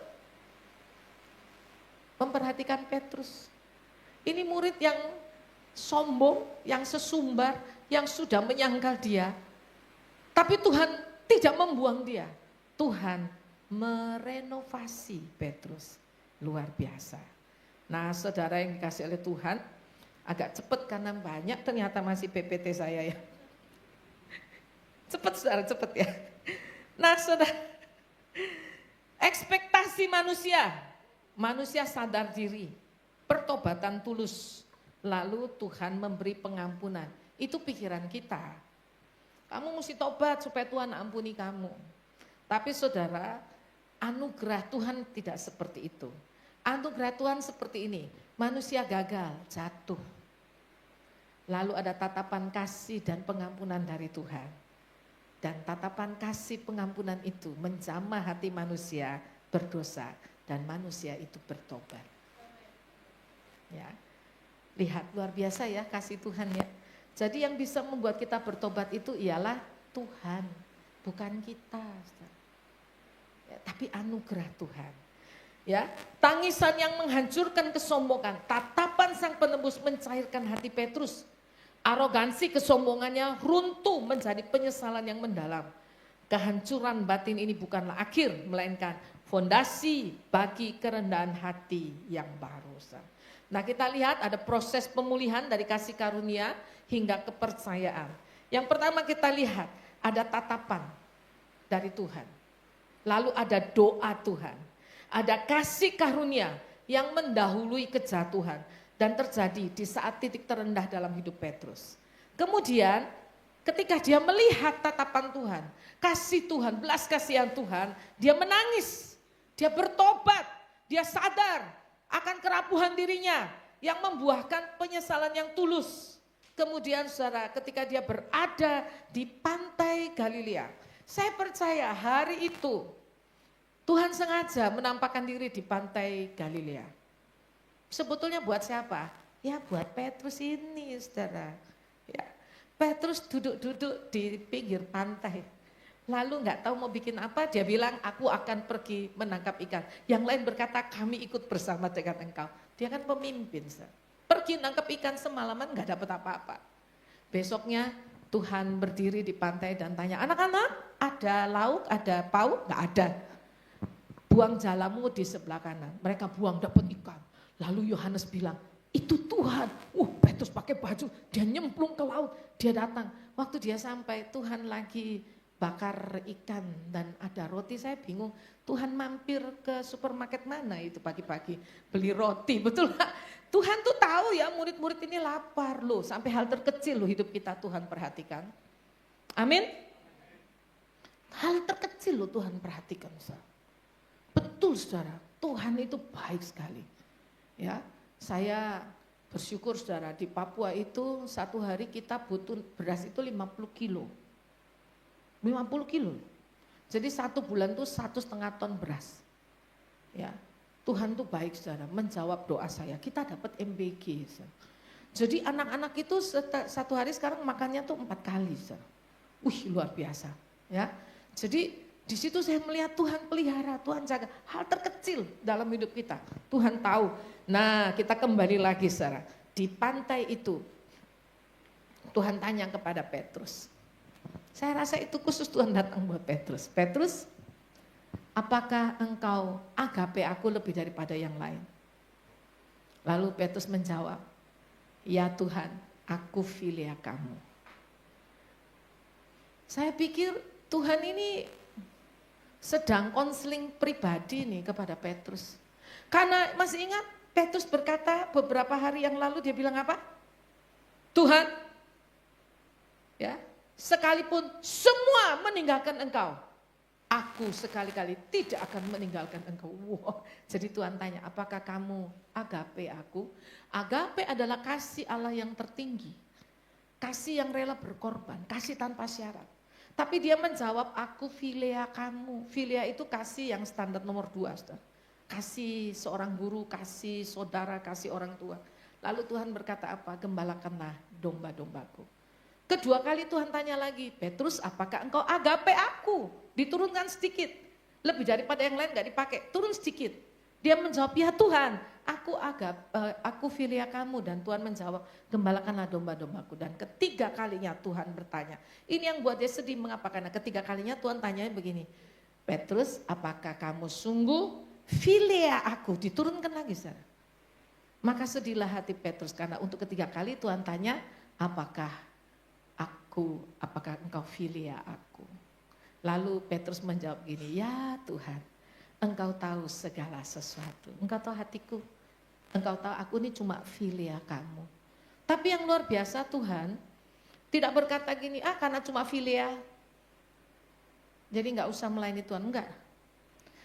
memperhatikan Petrus. Ini murid yang sombong, yang sesumbar, yang sudah menyangkal dia. Tapi Tuhan tidak membuang dia. Tuhan merenovasi Petrus. Luar biasa. Nah, saudara yang dikasih oleh Tuhan, agak cepat karena banyak ternyata masih PPT saya ya. Cepat saudara, cepat ya. Nah saudara, ekspektasi manusia sadar diri, pertobatan tulus, lalu Tuhan memberi pengampunan. Itu pikiran kita. Kamu mesti tobat supaya Tuhan ampuni kamu. Tapi saudara, anugerah Tuhan tidak seperti itu. Anugerah Tuhan seperti ini, manusia gagal, jatuh. Lalu ada tatapan kasih dan pengampunan dari Tuhan. Dan tatapan kasih pengampunan itu menjamah hati manusia berdosa dan manusia itu bertobat. Ya. Lihat luar biasa ya kasih Tuhan ya. Jadi yang bisa membuat kita bertobat itu ialah Tuhan, bukan kita. Ya, tapi anugerah Tuhan. Ya, tangisan yang menghancurkan kesombongan, tatapan sang penebus mencairkan hati Petrus. Arogansi kesombongannya runtuh menjadi penyesalan yang mendalam. Kehancuran batin ini bukanlah akhir, melainkan fondasi bagi kerendahan hati yang baru. Nah kita lihat ada proses pemulihan dari kasih karunia hingga kepercayaan. Yang pertama kita lihat ada tatapan dari Tuhan. Lalu ada doa Tuhan. Ada kasih karunia yang mendahului kejatuhan. Dan terjadi di saat titik terendah dalam hidup Petrus. Kemudian ketika dia melihat tatapan Tuhan, kasih Tuhan, belas kasihan Tuhan, dia menangis, dia bertobat, dia sadar akan kerapuhan dirinya yang membuahkan penyesalan yang tulus. Kemudian saudara ketika dia berada di pantai Galilea, saya percaya hari itu Tuhan sengaja menampakkan diri di pantai Galilea. Sebetulnya buat siapa? Ya buat Petrus ini saudara. Ya, Petrus duduk-duduk di pinggir pantai. Lalu nggak tahu mau bikin apa, dia bilang aku akan pergi menangkap ikan. Yang lain berkata kami ikut bersama dengan engkau. Dia kan pemimpin. Saudara. Pergi nangkap ikan semalaman nggak dapat apa-apa. Besoknya Tuhan berdiri di pantai dan tanya, anak-anak ada lauk, ada pauk? Nggak ada. Buang jalamu di sebelah kanan. Mereka buang dapat ikan. Lalu Yohanes bilang, itu Tuhan. Petrus pakai baju, dia nyemplung ke laut, dia datang. Waktu dia sampai, Tuhan lagi bakar ikan dan ada roti. Saya bingung, Tuhan mampir ke supermarket mana itu pagi-pagi beli roti, betul gak? Tuhan tuh tahu ya murid-murid ini lapar loh, sampai hal terkecil loh hidup kita Tuhan perhatikan. Amin. Hal terkecil loh Tuhan perhatikan. Betul saudara, Tuhan itu baik sekali. Ya, saya bersyukur saudara di Papua itu satu hari kita butuh beras itu 50 kilo. 50 kilo. Jadi satu bulan itu 1,5 ton beras. Ya, Tuhan tuh baik saudara, menjawab doa saya. Kita dapat MBG. Saudara. Jadi anak-anak itu satu hari sekarang makannya tuh 4 kali. Saudara. Luar biasa. Ya, jadi di situ saya melihat Tuhan pelihara, Tuhan jaga hal terkecil dalam hidup kita. Tuhan tahu. Nah kita kembali lagi saudara. Di pantai itu Tuhan tanya kepada Petrus. Saya rasa itu khusus Tuhan datang buat Petrus. Petrus, apakah engkau agape aku lebih daripada yang lain? Lalu Petrus menjawab, ya Tuhan, Aku filia kamu. Saya pikir Tuhan ini sedang konseling pribadi nih kepada Petrus. Karena masih ingat Petrus berkata beberapa hari yang lalu dia bilang apa? Tuhan, ya, sekalipun semua meninggalkan engkau, aku sekali-kali tidak akan meninggalkan engkau. Wow. Jadi Tuhan tanya, apakah kamu agape aku? Agape adalah kasih Allah yang tertinggi. Kasih yang rela berkorban, kasih tanpa syarat. Tapi dia menjawab, aku filia kamu. Filia itu kasih yang standar nomor 2. Saudara. Kasih seorang guru, kasih saudara, kasih orang tua. Lalu Tuhan berkata apa? Gembalakanlah domba-dombaku. Kedua kali Tuhan tanya lagi, Petrus apakah engkau agape aku? Diturunkan sedikit. Lebih daripada yang lain gak dipakai, turun sedikit. Dia menjawab, ya Tuhan, aku filia kamu. Dan Tuhan menjawab, gembalakanlah domba-dombaku. Dan ketiga kalinya Tuhan bertanya. Ini yang buat dia sedih, mengapa? Karena ketiga kalinya Tuhan tanya begini, Petrus apakah kamu sungguh filia aku? Diturunkan lagi saudara. Maka sedihlah hati Petrus karena untuk ketiga kali Tuhan tanya, apakah engkau filia aku? Lalu Petrus menjawab gini, ya Tuhan, engkau tahu segala sesuatu. Engkau tahu hatiku. Engkau tahu aku ini cuma filia kamu. Tapi yang luar biasa Tuhan tidak berkata gini, karena cuma filia. Jadi enggak usah melayani Tuhan, enggak.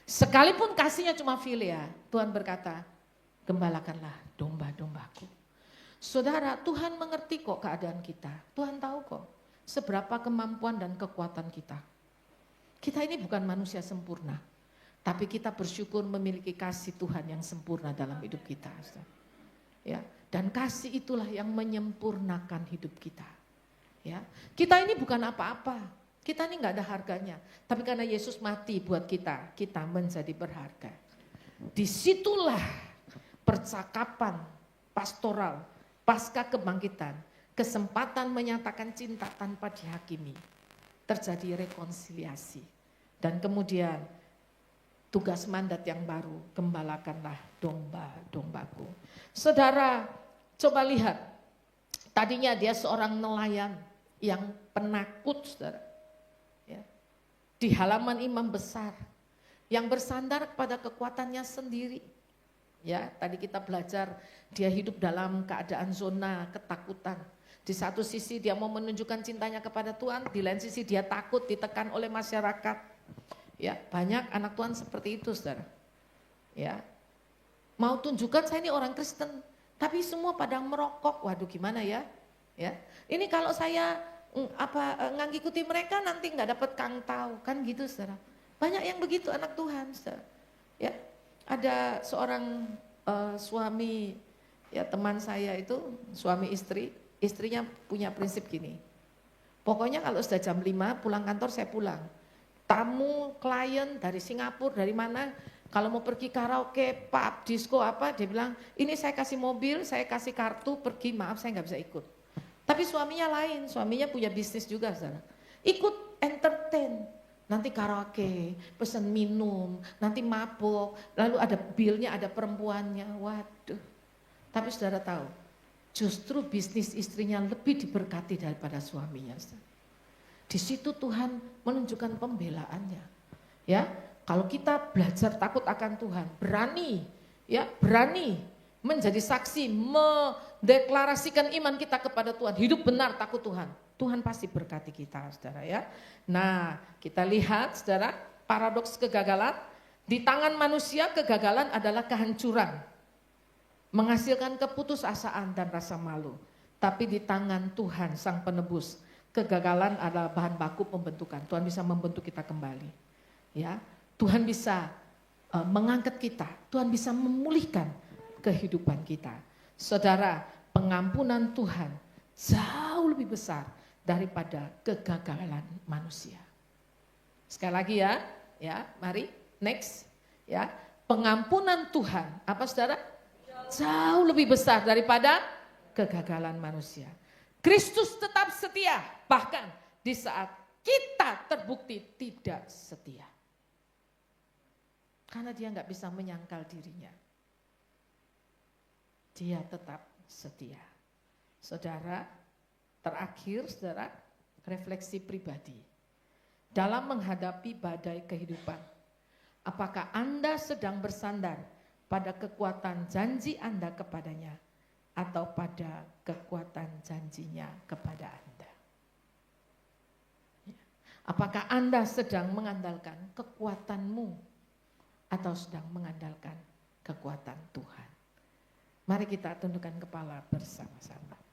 Sekalipun kasihnya cuma filia, Tuhan berkata, gembalakanlah domba-dombaku. Saudara, Tuhan mengerti kok keadaan kita. Tuhan tahu kok seberapa kemampuan dan kekuatan kita. Kita ini bukan manusia sempurna. Tapi kita bersyukur memiliki kasih Tuhan yang sempurna dalam hidup kita. Ya, dan kasih itulah yang menyempurnakan hidup kita. Ya, kita ini bukan apa-apa. Kita ini nggak ada harganya. Tapi karena Yesus mati buat kita, kita menjadi berharga. Disitulah percakapan pastoral pasca kebangkitan, kesempatan menyatakan cinta tanpa dihakimi. Terjadi rekonsiliasi. Dan kemudian tugas mandat yang baru, gembalakanlah domba-dombaku. Saudara, coba lihat. Tadinya dia seorang nelayan yang penakut, saudara. Ya. Di halaman imam besar, yang bersandar kepada kekuatannya sendiri. Ya, tadi kita belajar dia hidup dalam keadaan zona ketakutan. Di satu sisi dia mau menunjukkan cintanya kepada Tuhan, di lain sisi dia takut ditekan oleh masyarakat. Ya, banyak anak Tuhan seperti itu, saudara. Ya, mau tunjukkan saya ini orang Kristen, tapi semua pada merokok. Waduh, gimana ya? Ya, ini kalau saya ngikuti mereka nanti nggak dapat kangtau, kan gitu, saudara. Banyak yang begitu anak Tuhan, saudara. Ya, ada seorang suami, ya teman saya itu suami istri, istrinya punya prinsip gini. Pokoknya kalau sudah jam 5 pulang kantor saya pulang. Tamu, klien dari Singapura, dari mana, kalau mau pergi karaoke, pub, disco apa, dia bilang, ini saya kasih mobil, saya kasih kartu, pergi, maaf saya nggak bisa ikut. Tapi suaminya lain, suaminya punya bisnis juga, saudara. Ikut entertain, nanti karaoke, pesen minum, nanti mabuk, lalu ada bilnya, ada perempuannya, waduh. Tapi saudara tahu, justru bisnis istrinya lebih diberkati daripada suaminya, saudara. Di situ Tuhan menunjukkan pembelaannya. Ya, kalau kita belajar takut akan Tuhan, berani menjadi saksi, mendeklarasikan iman kita kepada Tuhan, hidup benar takut Tuhan. Tuhan pasti berkati kita, saudara ya. Nah, kita lihat saudara, paradoks kegagalan. Di tangan manusia kegagalan adalah kehancuran, menghasilkan keputusasaan dan rasa malu. Tapi di tangan Tuhan Sang Penebus, kegagalan adalah bahan baku pembentukan. Tuhan bisa membentuk kita kembali. Ya, Tuhan bisa mengangkat kita. Tuhan bisa memulihkan kehidupan kita. Saudara, pengampunan Tuhan jauh lebih besar daripada kegagalan manusia. Sekali lagi ya, mari next. Ya, pengampunan Tuhan, apa saudara? Jauh lebih besar daripada kegagalan manusia. Kristus tetap setia, bahkan di saat kita terbukti tidak setia. Karena dia nggak bisa menyangkal dirinya. Dia tetap setia. Saudara, terakhir saudara, refleksi pribadi. Dalam menghadapi badai kehidupan, apakah Anda sedang bersandar pada kekuatan janji Anda kepadanya atau pada kekuatan janjinya kepada Anda? Apakah Anda sedang mengandalkan kekuatanmu atau sedang mengandalkan kekuatan Tuhan? Mari kita tundukkan kepala bersama-sama.